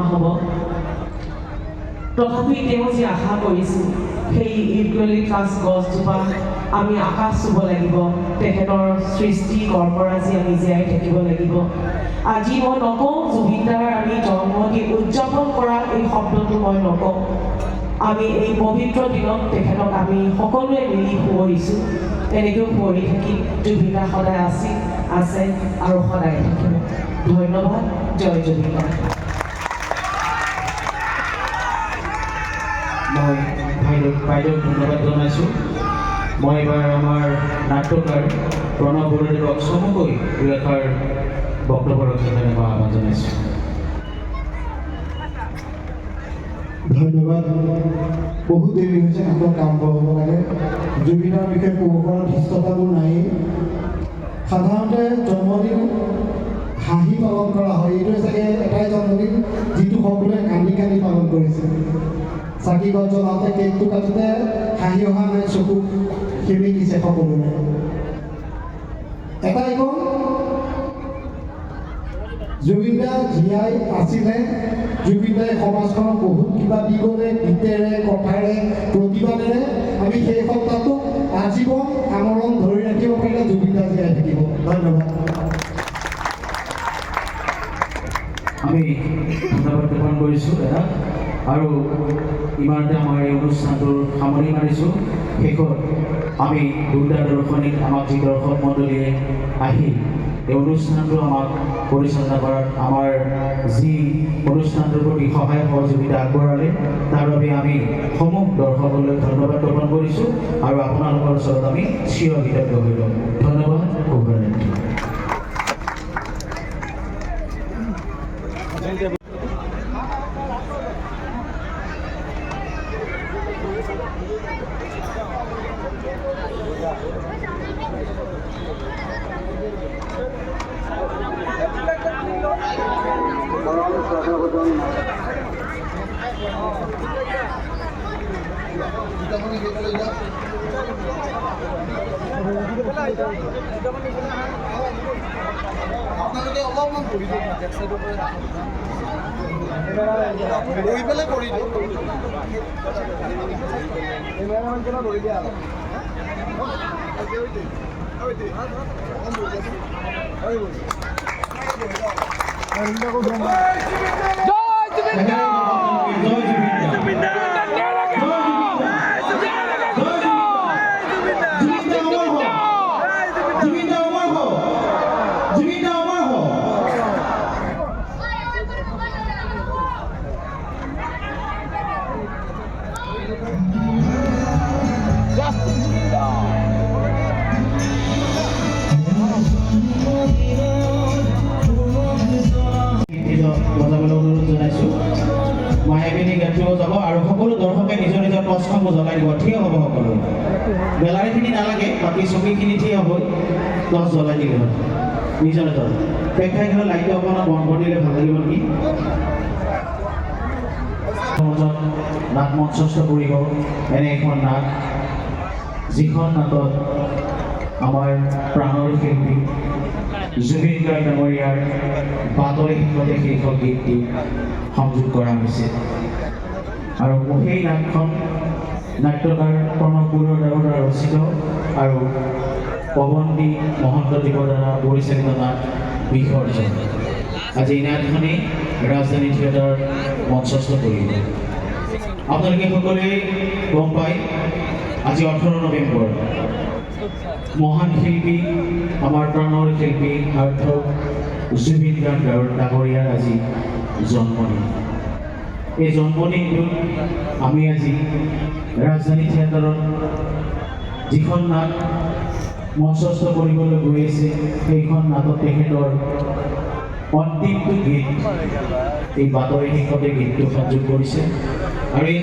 হ'ব তথাপি তেওঁ যে আশা কৰিছিল সেই ইউকেলিপ্টাছ গছজোপা আমি আকাশ চুব লাগিব তেখেতৰ সৃষ্টি কৰ্মৰা যে আমি জীয়াই থাকিব লাগিব আজি মই নকওঁ জুবিনদাৰ আমি জন্মদিন উদযাপন কৰা এই শব্দটো মই নকওঁ আমি এই পবিত্ৰ দিনত তেখেতক আমি সকলোৱে মিলি শুৱৰিছোঁ এনেকৈও শুৱৰি থাকি জুবিনদা সদায় আছে আৰু সদায় থাকিব ধন্যবাদ জয় জুবিনদা মই বাইদেউক ধন্যবাদ জনাইছোঁ মই এবাৰ আমাৰ নাট্যকাৰ প্ৰণৱ বৰুৱাদেৱক চমুকৈ দুই এষাৰ বক্তব্য ৰখাৰ কাৰণে মই আহ্বান জনাইছোঁ ধন্যবাদ বহুত দেৰি হৈছে নাটক আৰম্ভ হ'ব লাগে জুবিনৰ বিষয়ে ক'ব পৰা ধৃষ্টতাবোৰ নাই সাধাৰণতে জন্মদিন হাঁহি পালন কৰা হয় এইটোৱে চাগে এটাই জন্মদিন যিটো সকলোৱে কান্দি কান্দি পালন কৰিছে চাকি গছ জ্বলাওঁতে কেকটো কাটোতে হাঁহি অহা নাই চকু সেমেকিছে সকলোৰে এটাই কওঁ জুবিনদা জীয়াই আছিলে জুবিনদাই সমাজখনক বহুত কিবা দি গ'লে গীতেৰে কথাৰে প্ৰতিবাদেৰে আমি সেই সত্তাটোক আজীৱন আমৰণ ধৰি ৰাখিব পাৰিলে জুবিনদা জীয়াই থাকিব ধন্যবাদ আমি ধন্যবাদ জ্ঞাপন কৰিছোঁ দাদা আৰু ইমানতে আমাৰ এই অনুষ্ঠানটোৰ সামৰণি মাৰিছোঁ শেষত আমি দূৰদৰ্শনীত আমাক যি দৰ্শক মণ্ডলীয়ে আহি এই অনুষ্ঠানটো আমাক পৰিচালনা কৰাত আমাৰ যি অনুষ্ঠানটোৰ প্ৰতি সহায় সহযোগিতা আগবঢ়ালে তাৰ বাবে আমি সমূহ দৰ্শকলৈ ধন্যবাদ জ্ঞাপন কৰিছোঁ আৰু আপোনালোকৰ ওচৰত আমি চিৰ কৃতজ্ঞ হৈ ল'ম ধন্যবাদ শুভৰাত্ৰি আপোনালোকে অলপমান বহি দিয়ক বেক চাইডৰ পৰা বহি পেলাই কৰি দিয়ক কেমেৰামেনজনক বহি দিয়া বজাবলৈ অনুৰোধ জনাইছোঁ মায়াবিনী গানটোও যাব আৰু সকলো দৰ্শকে নিজৰ নিজৰ টৰ্চসমূহ জ্বলাই দিব ঠিক হ'ব সকলো বেলাৰীখিনি নালাগে বাকী চকীখিনি ঠিক হ'ব টৰ্চ জ্বলাই দিলে হ'ল নিজৰ নিজৰ প্ৰেক্ষাগৃহৰ লাইটটো অকণমান বন্ধ কৰি দিলে ভাল লাগিব নেকি নাট মঞ্চস্থ কৰিব এনে এখন নাট যিখন নাটত আমাৰ প্ৰাণৰ শিল্পী জুবিন গাৰ্গ ডাঙৰীয়াৰ বাতৰি শেষতে শীৰ্ষক গীতটি সংযোগ কৰা হৈছে আৰু সেই নাটখন নাট্যকাৰ প্ৰণৱ বৰুৱাদেৱৰ দ্বাৰা ৰচিত আৰু পৱনদী মহন্তদেৱৰ দ্বাৰা পৰিচালিত নাট বিসৰ্জন আজি এই নাটখনেই ৰাজধানী থিয়েটাৰত মঞ্চস্থ কৰিব আপোনালোকে সকলোৱে গম পায় আজি 18 নৱেম্বৰ মহান শিল্পী আমাৰ প্ৰাণৰ শিল্পী সাৰ্থক জুবিন গাৰ্গ ডাঙৰীয়াৰ আজি জন্মদিন এই জন্মদিনটোত আমি আজি ৰাজধানী থিয়েটাৰত যিখন নাট মঞ্চস্থ কৰিবলৈ গৈ আছে সেইখন নাটত তেখেতৰ অন্তিমটো গীত এই বাতৰি শেষতে গীতটো সংযোগ কৰিছে আৰু এই